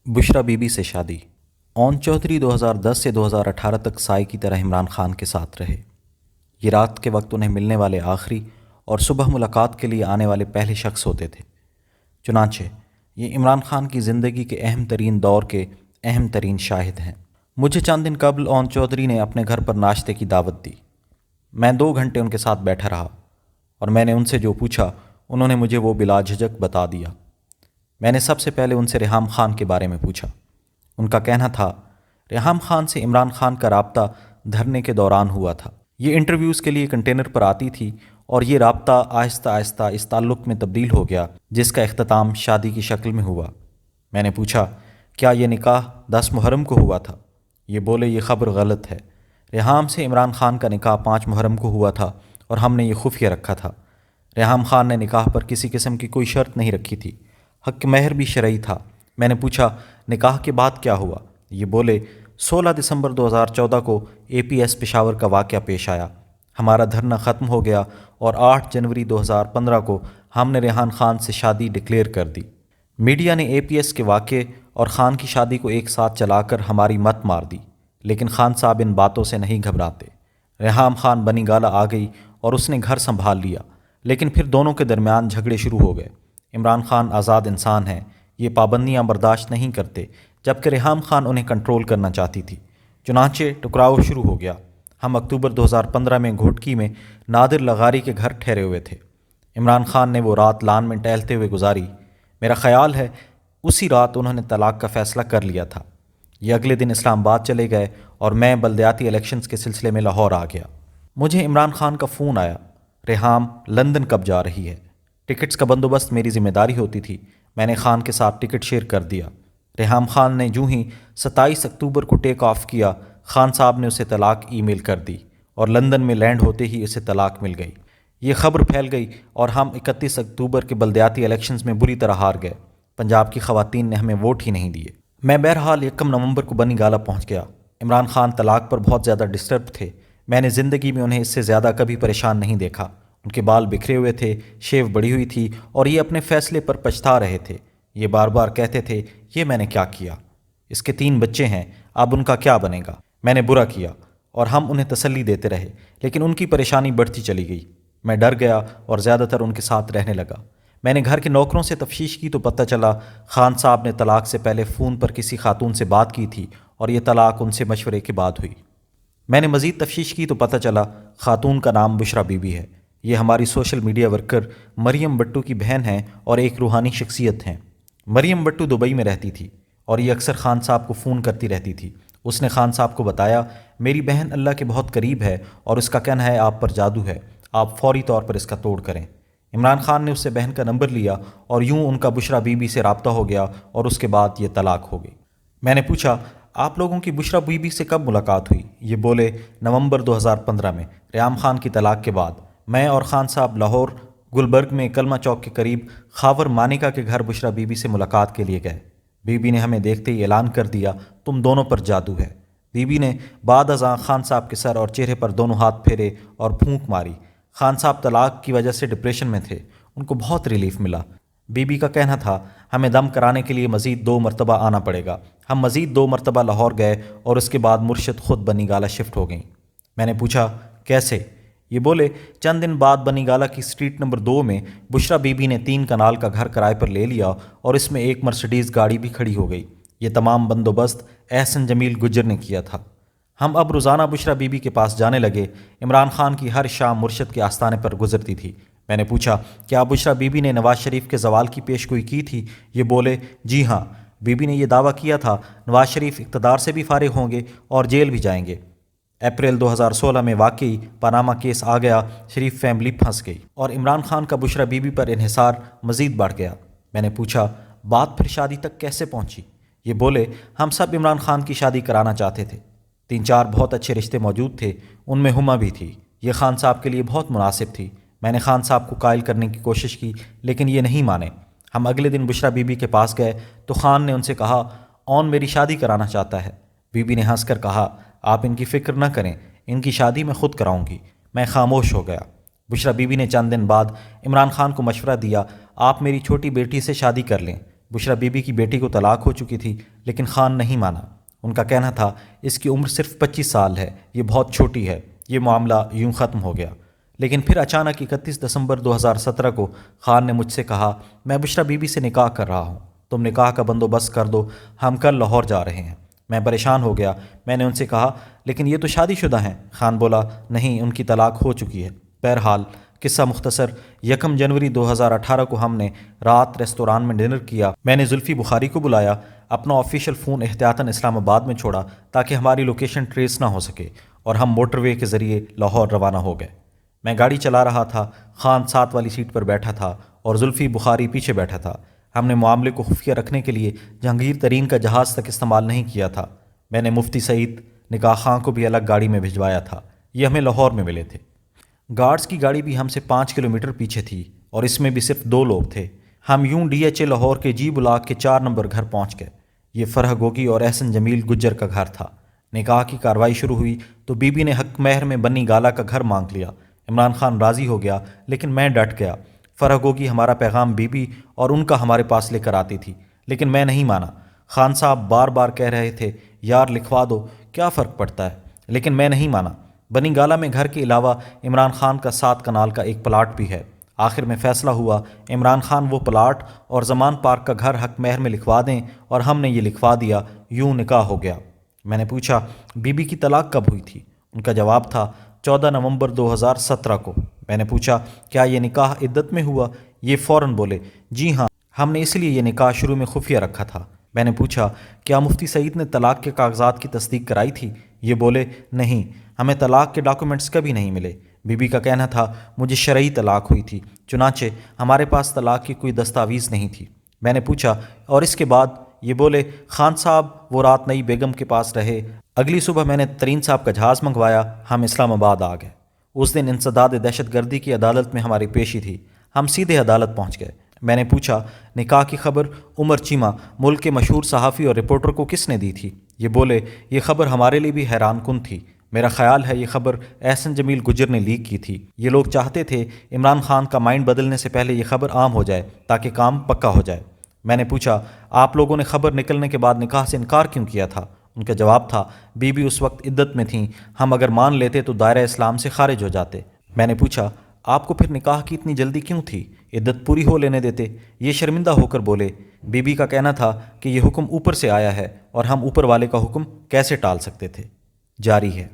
बुशरा बीबी से शादी। ओन चौधरी 2010 से 2018 तक साई की तरह इमरान खान के साथ रहे। ये रात के वक्त उन्हें मिलने वाले आखिरी और सुबह मुलाकात के लिए आने वाले पहले शख्स होते थे। चुनांचे ये इमरान खान की ज़िंदगी के अहम तरीन दौर के अहम तरीन शाहिद हैं। मुझे चंद दिन कबल ओन चौधरी ने अपने घर पर नाश्ते की दावत दी। मैं 2 घंटे उनके साथ बैठा रहा और मैंने उनसे जो पूछा उन्होंने मुझे वो बिला झिझक बता दिया। मैंने सबसे पहले उनसे रेहाम खान के बारे में पूछा। उनका कहना था रेहाम खान से इमरान खान का राब्ता धरने के दौरान हुआ था। ये इंटरव्यूज़ के लिए कंटेनर पर आती थी और ये राब्ता आहिस्ता आहिस्ता इस ताल्लुक़ में तब्दील हो गया जिसका इख्तिताम शादी की शक्ल में हुआ। मैंने पूछा क्या ये निकाह 10 मुहर्रम को हुआ था? ये बोले ये ख़बर गलत है। रेहाम से इमरान खान का निकाह 5 मुहर्रम को हुआ था और हमने ये खुफिया रखा था। रेहाम खान ने निकाह पर किसी किस्म की कोई शर्त नहीं रखी थी। हक महर भी शरई था। मैंने पूछा निकाह के बाद क्या हुआ? ये बोले 16 दिसंबर 2014 को APS पेशावर का वाक़या पेश आया। हमारा धरना ख़त्म हो गया और 8 जनवरी 2015 को हमने रेहान खान से शादी डिक्लेयर कर दी। मीडिया ने APS के वाक़े और ख़ान की शादी को एक साथ चलाकर हमारी मत मार दी, लेकिन खान साहब इन बातों से नहीं घबराते। रेहाम खान बनी गाला आ गई और उसने घर संभाल लिया, लेकिन फिर दोनों के दरमियान झगड़े शुरू हो गए। इमरान खान आज़ाद इंसान हैं, ये पाबंदियां बर्दाश्त नहीं करते, जबकि रेहाम खान उन्हें कंट्रोल करना चाहती थी। चुनांचे टकराव शुरू हो गया। हम अक्टूबर 2015 में घोटकी में नादिर लगारी के घर ठहरे हुए थे। इमरान खान ने वो रात लान में टहलते हुए गुजारी। मेरा ख्याल है उसी रात उन्होंने तलाक का फ़ैसला कर लिया था। ये अगले दिन इस्लामाबाद चले गए और मैं बल्दियाती इलेक्शंस के सिलसिले में लाहौर आ गया। मुझे इमरान खान का फ़ोन आया, रेहाम लंदन कब जा रही है? टिकट्स का बंदोबस्त मेरी ज़िम्मेदारी होती थी। मैंने खान के साथ टिकट शेयर कर दिया। रेहाम खान ने यूं ही 27 अक्टूबर को टेक ऑफ किया, खान साहब ने उसे तलाक ईमेल कर दी और लंदन में लैंड होते ही उसे तलाक मिल गई। ये खबर फैल गई और हम 31 अक्टूबर के बल्दियाती इलेक्शंस में बुरी तरह हार गए। पंजाब की ख़वातीन ने हमें वोट ही नहीं दिए। मैं बहरहाल 1 नवंबर को बनी गाला पहुँच गया। इमरान खान तलाक पर बहुत ज़्यादा डिस्टर्ब थे। मैंने ज़िंदगी में उन्हें इससे ज़्यादा कभी परेशान नहीं देखा। उनके बाल बिखरे हुए थे, शेव बढ़ी हुई थी और ये अपने फ़ैसले पर पछता रहे थे। ये बार बार कहते थे ये मैंने क्या किया? इसके 3 बच्चे हैं, अब उनका क्या बनेगा? मैंने बुरा किया और हम उन्हें तसल्ली देते रहे, लेकिन उनकी परेशानी बढ़ती चली गई। मैं डर गया और ज़्यादातर उनके साथ रहने लगा। मैंने घर के नौकरों से तफ्तीश की तो पता चला खान साहब ने तलाक से पहले फ़ोन पर किसी खातून से बात की थी और ये तलाक उनसे मशवरे के बाद हुई। मैंने मज़ीद तफ्तीश की तो पता चला खातून का नाम बुशरा बीबी है। ये हमारी सोशल मीडिया वर्कर मरियम बट्टू की बहन हैं और एक रूहानी शख्सियत हैं। मरियम बट्टू दुबई में रहती थी और ये अक्सर खान साहब को फ़ोन करती रहती थी। उसने खान साहब को बताया मेरी बहन अल्लाह के बहुत करीब है और उसका कहना है आप पर जादू है, आप फौरी तौर पर इसका तोड़ करें। इमरान खान ने उससे बहन का नंबर लिया और यूं उनका बुशरा बीबी से रब्ता हो गया और उसके बाद ये तलाक हो गई। मैंने पूछा आप लोगों की बुशरा बीबी से कब मुलाकात हुई? ये बोले नवंबर 2015 में, रेहाम खान की तलाक के बाद। मैं और खान साहब लाहौर गुलबर्ग में कलमा चौक के करीब खावर मानिका के घर बुशरा बीबी से मुलाकात के लिए गए। बीबी ने हमें देखते ही ऐलान कर दिया तुम दोनों पर जादू है। बीबी ने बाद अज़ां खान साहब के सर और चेहरे पर दोनों हाथ फेरे और फूंक मारी। खान साहब तलाक की वजह से डिप्रेशन में थे, उनको बहुत रिलीफ मिला। बीबी का कहना था हमें दम कराने के लिए मज़ीद 2 मरतबा आना पड़ेगा। हम मज़ीद 2 मरतबा लाहौर गए और उसके बाद मुर्शिद ख़ुद बनी गाला शिफ्ट हो गई। मैंने पूछा कैसे? ये बोले चंद दिन बाद बनी गाला की स्ट्रीट नंबर 2 में बुशरा बीबी ने 3 कनाल का घर किराए पर ले लिया और इसमें एक मर्सिडीज़ गाड़ी भी खड़ी हो गई। ये तमाम बंदोबस्त एहसन जमील गुज्जर ने किया था। हम अब रोज़ाना बुशरा बीबी के पास जाने लगे। इमरान खान की हर शाम मुर्शिद के आस्थाने पर गुजरती थी। मैंने पूछा क्या बुशरा बीबी ने नवाज शरीफ के जवाल की पेशगोई की थी? ये बोले जी हाँ, बीबी ने यह दावा किया था नवाज शरीफ इक़्तिदार से भी फारिग होंगे और जेल भी जाएंगे। अप्रैल 2016 में वाकई पनामा केस आ गया, शरीफ फैमिली फंस गई और इमरान खान का बुशरा बीबी पर इन्हिसार मज़ीद बढ़ गया। मैंने पूछा बात फिर शादी तक कैसे पहुंची? ये बोले हम सब इमरान खान की शादी कराना चाहते थे। 3-4 बहुत अच्छे रिश्ते मौजूद थे, उनमें हुमा भी थी। ये खान साहब के लिए बहुत मुनासिब थी। मैंने खान साहब को कायल करने की कोशिश की, लेकिन ये नहीं माने। हम अगले दिन बुशरा बीबी के पास गए तो खान ने उनसे कहा ऑन मेरी शादी कराना चाहता है। बीबी ने हंसकर कहा आप इनकी फ़िक्र न करें, इनकी शादी मैं ख़ुद कराऊंगी। मैं खामोश हो गया। बुशरा बीबी ने चंद दिन बाद इमरान खान को मशवरा दिया आप मेरी छोटी बेटी से शादी कर लें। بشرا بی بی کی بیٹی کو طلاق ہو چکی تھی، لیکن خان نہیں مانا۔ ان کا کہنا تھا اس کی عمر صرف 25 سال ہے، یہ بہت چھوٹی ہے، یہ معاملہ یوں ختم ہو گیا۔ لیکن پھر اچانک 31 دسمبر 2017 کو خان نے مجھ سے کہا، میں بشرا بی بی سے نکاح کر رہا ہوں، تم نکاح کا بندوبست کر دو، ہم کل لاہور جا رہے ہیں۔ میں پریشان ہو گیا۔ میں نے ان سے کہا، لیکن یہ تو شادی شدہ ہیں۔ خان بولا، نہیں، ان کی طلاق ہو چکی ہے۔ بہرحال قصہ مختصر، 1 جنوری 2018 کو ہم نے رات ریستوران میں ڈنر کیا۔ میں نے زلفی بخاری کو بلایا، اپنا آفیشیل فون احتیاطاً اسلام آباد میں چھوڑا تاکہ ہماری لوکیشن ٹریس نہ ہو سکے، اور ہم موٹر وے کے ذریعے لاہور روانہ ہو گئے۔ میں گاڑی چلا رہا تھا، خان ساتھ والی سیٹ پر بیٹھا تھا اور زلفی بخاری پیچھے بیٹھا تھا۔ ہم نے معاملے کو خفیہ رکھنے کے لیے جہانگیر ترین کا جہاز تک استعمال نہیں کیا تھا۔ میں نے مفتی سعید نکاح خان کو بھی الگ گاڑی میں بھجوایا تھا۔ یہ ہمیں لاہور میں ملے تھے۔ گارڈز کی گاڑی بھی ہم سے 5 کلومیٹر پیچھے تھی، اور اس میں بھی صرف 2 لوگ تھے۔ ہم یوں ڈی ایچ اے لاہور کے جی بلاک کے 4 نمبر گھر پہنچ گئے۔ یہ فرح گوگی اور احسن جمیل گجر کا گھر تھا۔ نکاح کی کارروائی شروع ہوئی تو بی بی نے حق مہر میں بنی گالا کا گھر مانگ لیا۔ عمران خان راضی ہو گیا، لیکن میں ڈٹ گیا۔ فرح گوگی ہمارا پیغام بی بی اور ان کا ہمارے پاس لے کر آتی تھی، لیکن میں نہیں مانا۔ خان صاحب بار بار کہہ رہے تھے، یار لکھوا دو، کیا فرق پڑتا ہے، لیکن میں نہیں مانا۔ بنی گالا میں گھر کے علاوہ عمران خان کا 7 کنال کا ایک پلاٹ بھی ہے۔ آخر میں فیصلہ ہوا عمران خان وہ پلاٹ اور زمان پارک کا گھر حق مہر میں لکھوا دیں، اور ہم نے یہ لکھوا دیا۔ یوں نکاح ہو گیا۔ میں نے پوچھا، بی بی کی طلاق کب ہوئی تھی؟ ان کا جواب تھا 14 نومبر 2017 کو۔ میں نے پوچھا، کیا یہ نکاح عدت میں ہوا؟ یہ فوراً بولے، جی ہاں، ہم نے اس لیے یہ نکاح شروع میں خفیہ رکھا تھا۔ میں نے پوچھا، کیا مفتی سعید نے طلاق کے کاغذات کی تصدیق کرائی تھی؟ یہ بولے، نہیں، ہمیں طلاق کے ڈاکومنٹس کبھی نہیں ملے۔ بی بی کا کہنا تھا، مجھے شرعی طلاق ہوئی تھی، چنانچہ ہمارے پاس طلاق کی کوئی دستاویز نہیں تھی۔ میں نے پوچھا، اور اس کے بعد؟ یہ بولے، خان صاحب وہ رات نئی بیگم کے پاس رہے۔ اگلی صبح میں نے ترین صاحب کا جہاز منگوایا، ہم اسلام آباد آ گئے۔ اس دن انسداد دہشت گردی کی عدالت میں ہماری پیشی تھی۔ ہم سیدھے عدالت پہنچ گئے۔ میں نے پوچھا، نکاح کی خبر عمر چیمہ، ملک کے مشہور صحافی اور رپورٹر کو کس نے دی تھی؟ یہ بولے، یہ خبر ہمارے لیے بھی حیران کن تھی۔ میرا خیال ہے یہ خبر احسن جمیل گجر نے لیک کی تھی۔ یہ لوگ چاہتے تھے عمران خان کا مائنڈ بدلنے سے پہلے یہ خبر عام ہو جائے تاکہ کام پکا ہو جائے۔ میں نے پوچھا، آپ لوگوں نے خبر نکلنے کے بعد نکاح سے انکار کیوں کیا تھا؟ ان کا جواب تھا، بی بی اس وقت عدت میں تھیں، ہم اگر مان لیتے تو دائرہ اسلام سے خارج ہو جاتے۔ میں نے پوچھا، آپ کو پھر نکاح کی اتنی جلدی کیوں تھی؟ عدت پوری ہو لینے دیتے۔ یہ شرمندہ ہو کر بولے، بی بی کا کہنا تھا کہ یہ حکم اوپر سے آیا ہے، اور ہم اوپر والے کا حکم کیسے ٹال سکتے تھے۔ جاری ہے۔